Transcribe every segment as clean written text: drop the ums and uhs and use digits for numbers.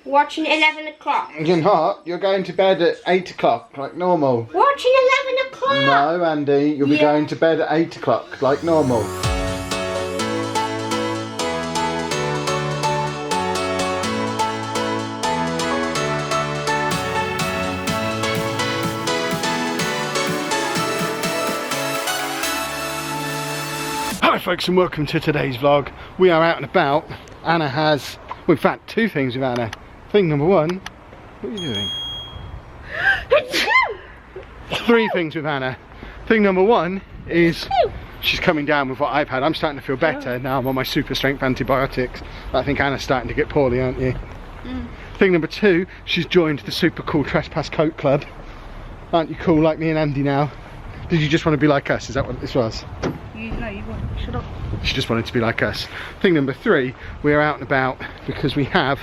Watching 11 o'clock. You're not. You're going to bed at 8 o'clock, like normal. Watching 11 o'clock. No, Andy. You'll be going to bed at 8 o'clock, like normal. Hello folks and welcome to today's vlog. We are out and about. Anna has, well, in fact, two things with Anna. Thing number one, what are you doing? Three things with Anna. Thing number one is she's coming down with what I've had. I'm starting to feel better now. I'm on my super strength antibiotics. I think Anna's starting to get poorly, aren't you? Thing number two, she's joined the super cool Trespass Coat Club. Aren't you cool like me and Andy now? Did you just want to be like us? Is that what this was? No, you won't. Shut up. She just wanted to be like us. Thing number three, we're out and about because we have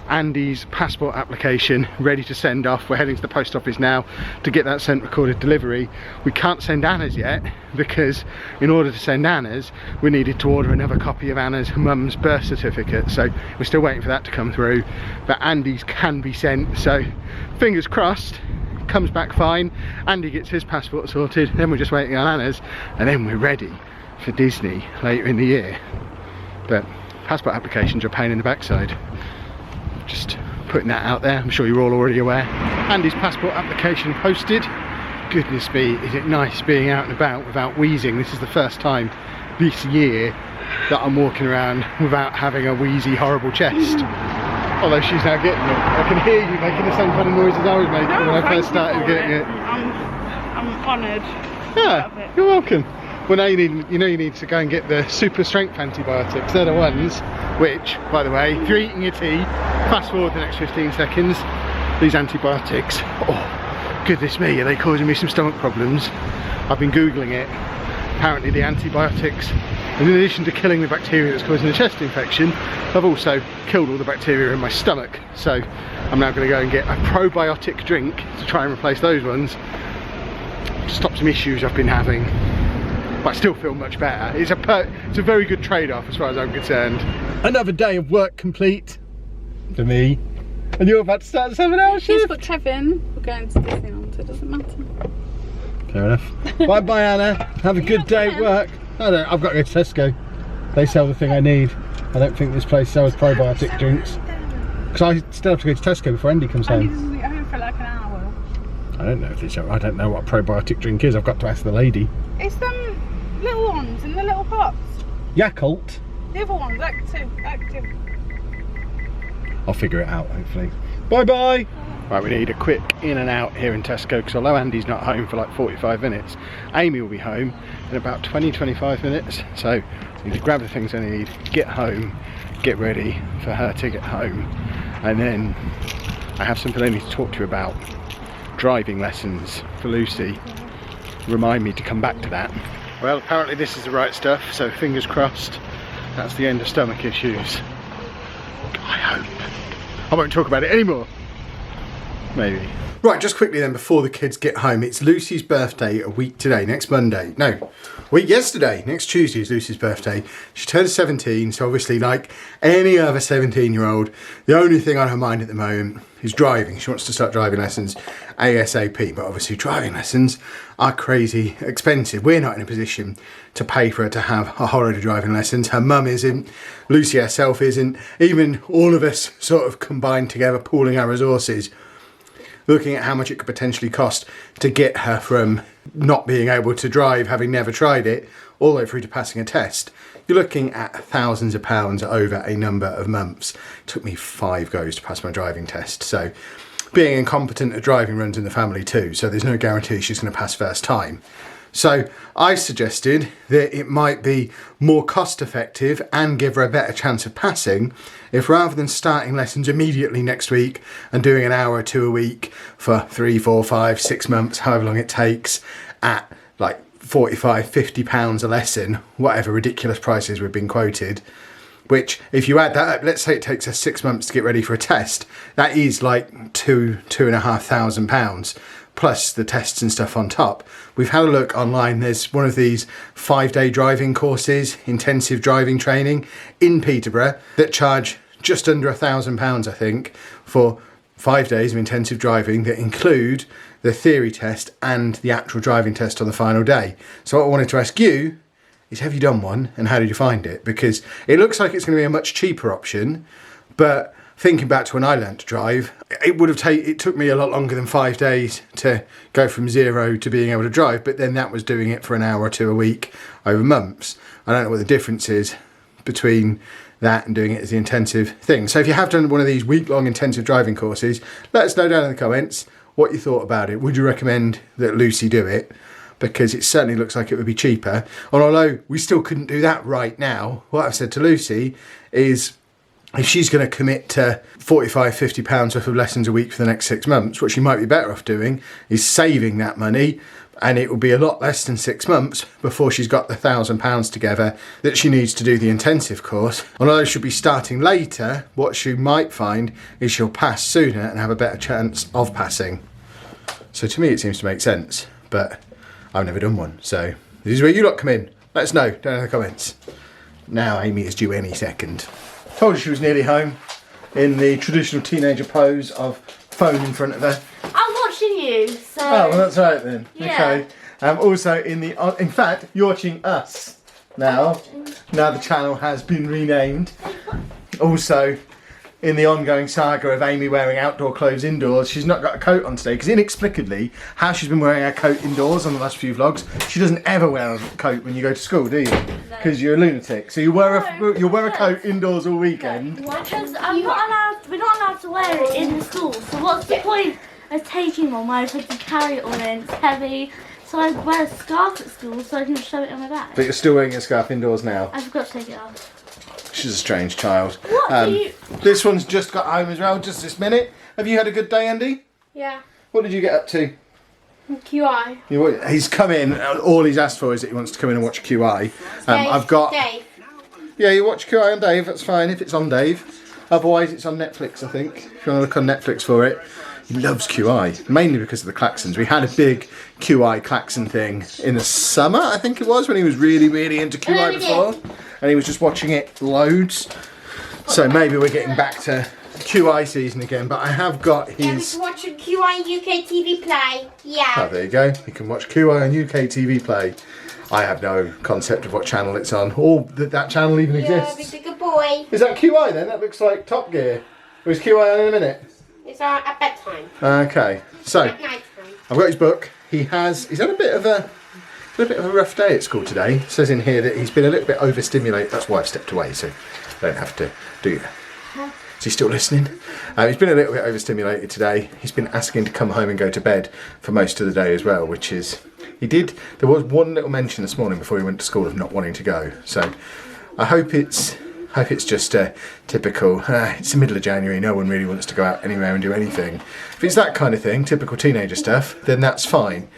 Andy's passport application ready to send off. We're heading to the post office now to get that sent recorded delivery. We can't send Anna's yet because in order to send Anna's, we needed to order another copy of Anna's mum's birth certificate. So we're still waiting for that to come through. But Andy's can be sent, so fingers crossed. Comes back fine, Andy gets his passport sorted, then we're just waiting on Anna's, and then we're ready for Disney later in the year. But passport applications are a pain in the backside. Just putting that out there, I'm sure you're all already aware. Andy's passport application posted. Goodness me, is it nice being out and about without wheezing. This is the first time this year that I'm walking around without having a wheezy, horrible chest. Although she's now getting it. I can hear you making the same kind of noises I was making when I first started getting it. I'm honoured. Yeah, you're welcome. Well, now you need to go and get the super strength antibiotics. They're the ones which, by the way, if you're eating your tea, fast forward the next 15 seconds, these antibiotics, oh goodness me, are they causing me some stomach problems? I've been Googling it. Apparently the antibiotics, in addition to killing the bacteria that's causing the chest infection, I've also killed all the bacteria in my stomach. So I'm now going to go and get a probiotic drink to try and replace those ones, to stop some issues I've been having. But I still feel much better. It's a very good trade-off as far as I'm concerned. Another day of work complete for me. And you're about to start a 7-hour shift. She's got Trevin. We're going to Disneyland, so it doesn't matter. Fair enough. Bye bye Anna. Have a good day at work. I've got to go to Tesco. They sell the thing I need. I don't think this place sells probiotic drinks. Because I still have to go to Tesco before Andy comes home. Andy doesn't be home for like an hour. I don't know if it's. I don't know what a probiotic drink is. I've got to ask the lady. It's them little ones in the little pots. Yakult. The other ones, active. I'll figure it out hopefully. Bye bye. Right, we need a quick in and out here in Tesco because although Andy's not home for like 45 minutes, Amy will be home in about 20-25 minutes. So I need to grab the things I need, get home, get ready for her to get home. And then I have something I need to talk to you about. Driving lessons for Lucy. Remind me to come back to that. Well, apparently this is the right stuff, so fingers crossed that's the end of stomach issues. I hope. I won't talk about it anymore. Maybe. Right, just quickly then before the kids get home, it's Lucy's birthday a week today, next Monday. No, a week yesterday, next Tuesday is Lucy's birthday. She turned 17, so obviously like any other 17-year-old, the only thing on her mind at the moment is driving. She wants to start driving lessons ASAP, but obviously driving lessons are crazy expensive. We're not in a position to pay for her to have a whole load of driving lessons. Her mum isn't, Lucy herself isn't, even all of us sort of combined together, pooling our resources, looking at how much it could potentially cost to get her from not being able to drive, having never tried it, all the way through to passing a test. You're looking at thousands of pounds over a number of months. It took me 5 goes to pass my driving test. So being incompetent at driving runs in the family too. So there's no guarantee she's going to pass first time. So I suggested that it might be more cost effective and give her a better chance of passing if rather than starting lessons immediately next week and doing an hour or two a week for 3, 4, 5, 6 months, however long it takes, at like £45–50 a lesson, whatever ridiculous prices we've been quoted, which if you add that up, let's say it takes us 6 months to get ready for a test, that is like £2,500 plus the tests and stuff on top. We've had a look online. There's one of these 5-day driving courses, intensive driving training in Peterborough, that charge just under £1,000, I think, for 5 days of intensive driving that include the theory test and the actual driving test on the final day. So what I wanted to ask you is, have you done one and how did you find it? Because it looks like it's going to be a much cheaper option, but thinking back to when I learned to drive, it took me a lot longer than 5 days to go from 0 to being able to drive, but then that was doing it for an hour or two a week over months. I don't know what the difference is between that and doing it as the intensive thing. So if you have done one of these week-long intensive driving courses, let us know down in the comments what you thought about it. Would you recommend that Lucy do it? Because it certainly looks like it would be cheaper. And although we still couldn't do that right now, what I've said to Lucy is, if she's going to commit to £45–50 worth of lessons a week for the next 6 months, what she might be better off doing is saving that money, and it will be a lot less than 6 months before she's got the £1,000 together that she needs to do the intensive course. Although she'll be starting later, what she might find is she'll pass sooner and have a better chance of passing. So to me it seems to make sense, but I've never done one. So this is where you lot come in. Let us know down in the comments. Now Amy is due any second. Told her she was nearly home in the traditional teenager pose of phone in front of her. I'm watching you, so... Oh, well, that's right then. Yeah. Okay. Also, in fact, you're watching us now. Now the channel has been renamed. Also, in the ongoing saga of Amy wearing outdoor clothes indoors, she's not got a coat on today because inexplicably, how she's been wearing her coat indoors on the last few vlogs, she doesn't ever wear a coat when you go to school, do you? Because you're a lunatic. So you wear a coat indoors all weekend. Because we're not allowed to wear it in the school. So what's the point of taking one where I have to carry it all in? It's heavy. So I wear a scarf at school so I can just shove it in my bag. But you're still wearing a scarf indoors now. I forgot to take it off. She's a strange child. What do you... This one's just got home as well, just this minute. Have you had a good day, Andy? Yeah. What did you get up to? QI. He's come in, all he's asked for is that he wants to come in and watch QI. I've got... Dave. Yeah, you watch QI on Dave, that's fine, if it's on Dave. Otherwise, it's on Netflix, I think, if you want to look on Netflix for it. He loves QI, mainly because of the klaxons. We had a big QI klaxon thing in the summer, I think it was, when he was really, really into QI before. And he was just watching it loads. So maybe we're getting back to QI season again, but I have got his... Yeah, watching QI UK TV Play. Yeah. Oh, there you go. You can watch QI on UK TV Play. I have no concept of what channel it's on, or that channel even exists. Yeah, big boy. Is that QI then? That looks like Top Gear. Or is QI on in a minute? It's at bedtime. Okay, so At night time. I've got his book. He's had a bit of a rough day at school today. It says in here that he's been a little bit overstimulated. That's why I've stepped away, so I don't have to do that. Is he still listening? He's been a little bit overstimulated today. He's been asking to come home and go to bed for most of the day as well, which is... There was one little mention this morning before he went to school of not wanting to go. So I hope it's just a typical, it's the middle of January, no one really wants to go out anywhere and do anything. If it's that kind of thing, typical teenager stuff, then that's fine.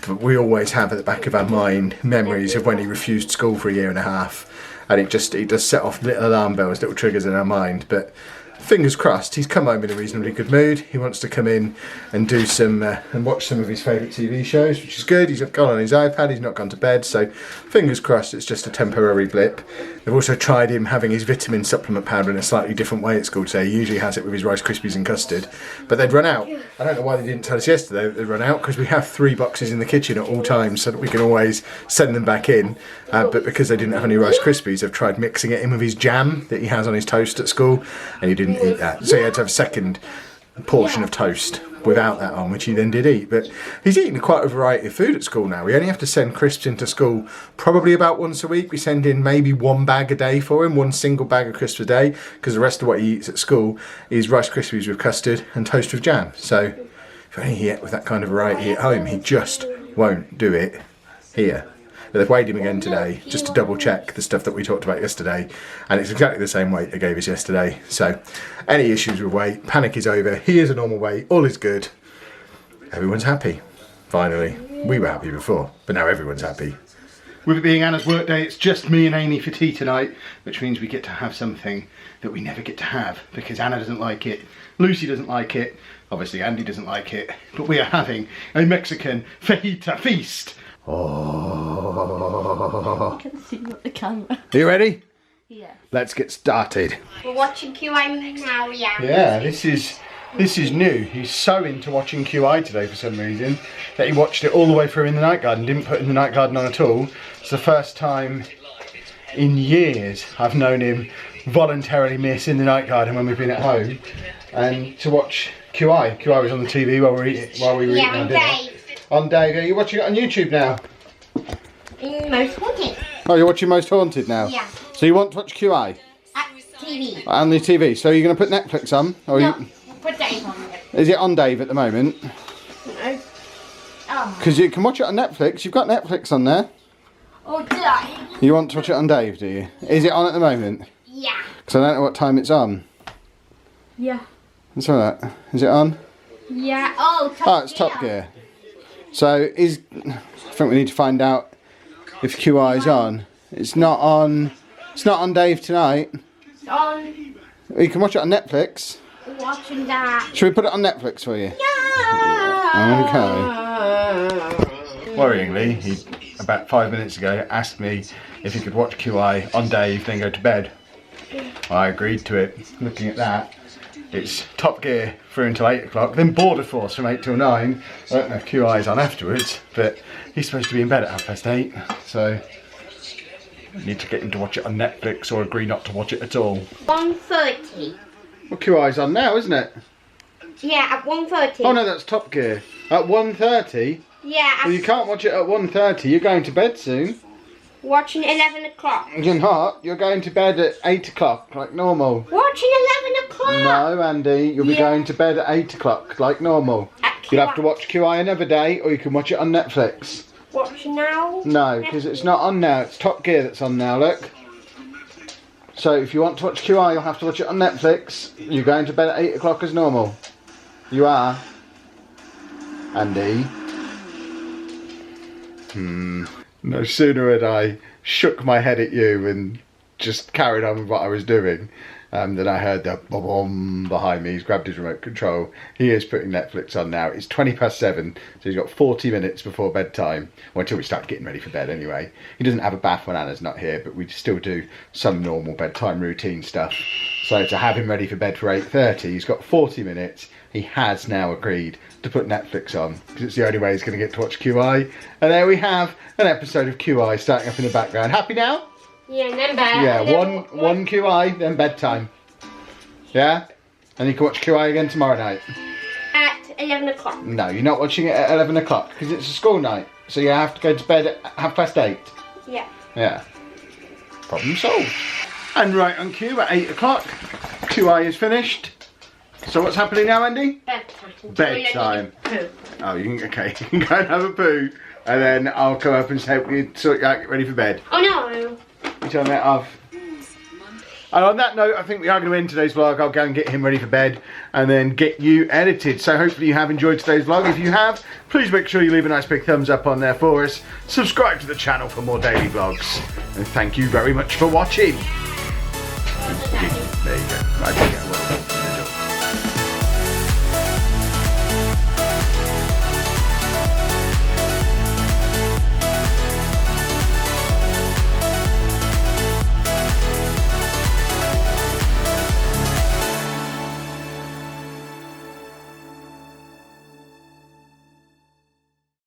But we always have at the back of our mind memories of when he refused school for a year and a half. And it does set off little alarm bells, little triggers in our mind. But fingers crossed, he's come home in a reasonably good mood. He wants to come in and do some and watch some of his favourite TV shows, which is good. He's gone on his iPad, he's not gone to bed, so fingers crossed it's just a temporary blip. They've also tried him having his vitamin supplement powder in a slightly different way at school today. He usually has it with his Rice Krispies and custard, but they'd run out. I don't know why they didn't tell us yesterday that they'd run out, because we have 3 boxes in the kitchen at all times so that we can always send them back in. But because they didn't have any Rice Krispies, they've tried mixing it in with his jam that he has on his toast at school, and he didn't eat that. So he had to have a second portion of toast without that on, which he then did eat. But he's eating quite a variety of food at school now. We only have to send crisps into school probably about once a week. We send in maybe 1 bag a day for him, 1 single bag of crisps a day, because the rest of what he eats at school is Rice Krispies with custard and toast with jam. So if only he ate with that kind of variety at home, he just won't do it here. But they've weighed him again today, just to double check the stuff that we talked about yesterday, and it's exactly the same weight they gave us yesterday. So any issues with weight, panic is over. He is a normal weight, all is good. Everyone's happy, finally. We were happy before, but now everyone's happy. With it being Anna's work day, it's just me and Amy for tea tonight, which means we get to have something that we never get to have, because Anna doesn't like it, Lucy doesn't like it, obviously Andy doesn't like it, but we are having a Mexican fajita feast. Oh. I can see you at the camera. Are you ready? Yes. Let's get started. We're watching QI now, yeah. Yeah, this is new. He's so into watching QI today for some reason that he watched it all the way through in the night garden, didn't put in the night garden on at all. It's the first time in years I've known him voluntarily miss in the night garden when we've been at home and to watch QI. QI was on the TV while we were eating our dinner. Dave. On Dave, yeah, you're watching it on YouTube now. Most Haunted. Oh, you're watching Most Haunted now? Yeah. So you want to watch QI? At TV. On the TV. So you're going to put Netflix on? Or No, put Dave on it. Is it on Dave at the moment? No. Oh. Because you can watch it on Netflix. You've got Netflix on there. Oh, did I? You want to watch it on Dave, do you? Is it on at the moment? Yeah. Because I don't know what time it's on. Yeah. Let's have that. Is it on? Yeah. Oh, Top Oh, it's Top Gear. So I think we need to find out if QI is on. It's not on. It's not on Dave tonight. It's on. You can watch it on Netflix. Watching that. Should we put it on Netflix for you? Yeah. Okay. Worryingly, he about 5 minutes ago asked me if he could watch QI on Dave, then go to bed. I agreed to it. Looking at that, it's Top Gear through until 8 o'clock, then Border Force from 8 till 9. I don't know if QI's on afterwards, but he's supposed to be in bed at 8:30, so I need to get him to watch it on Netflix or agree not to watch it at all. 1:30. Well, QI's on now, isn't it? Yeah, at 1:30. Oh no, that's Top Gear. At 1:30? Yeah, Well, you can't watch it at 1:30, you're going to bed soon. watching 11 o'clock. You're not, you're going to bed at 8 o'clock, like normal. Watching 11 o'clock. No, Andy, you'll be going to bed at 8 o'clock, like normal. At You'll have to watch QI another day, or you can watch it on Netflix. Watch now. No, because it's not on now, it's Top Gear that's on now, look. So if you want to watch QI, you'll have to watch it on Netflix. You're going to bed at 8 o'clock as normal. You are. Andy. No sooner had I shook my head at you and just carried on with what I was doing, then I heard the boom behind me. He's grabbed his remote control. He is putting Netflix on now. It's 7:20, so he's got 40 minutes before bedtime. Well, until we start getting ready for bed anyway. He doesn't have a bath when Anna's not here, but we still do some normal bedtime routine stuff. So to have him ready for bed for 8:30, he's got 40 minutes. He has now agreed to put Netflix on, because it's the only way he's going to get to watch QI. And there we have an episode of QI starting up in the background. Happy now? Yeah, and then bed. Yeah, and then one QI, then bedtime. Yeah? And you can watch QI again tomorrow night. At 11 o'clock. No, you're not watching it at 11 o'clock, because it's a school night. So you have to go to bed at 8:30. Yeah. Yeah. Problem solved. And right on cue at 8 o'clock, QI is finished. So what's happening now, Andy? Bedtime. Bedtime. Poo. Oh, you can, okay, you can go and have a poo, and then I'll come up and help you sort you out, get ready for bed. Oh no. You turn that off. And on that note, I think we are going to end today's vlog. I'll go and get him ready for bed and then get you edited. So hopefully you have enjoyed today's vlog. If you have, please make sure you leave a nice big thumbs up on there for us. Subscribe to the channel for more daily vlogs. And thank you very much for watching. There you go. Right, yeah, well done.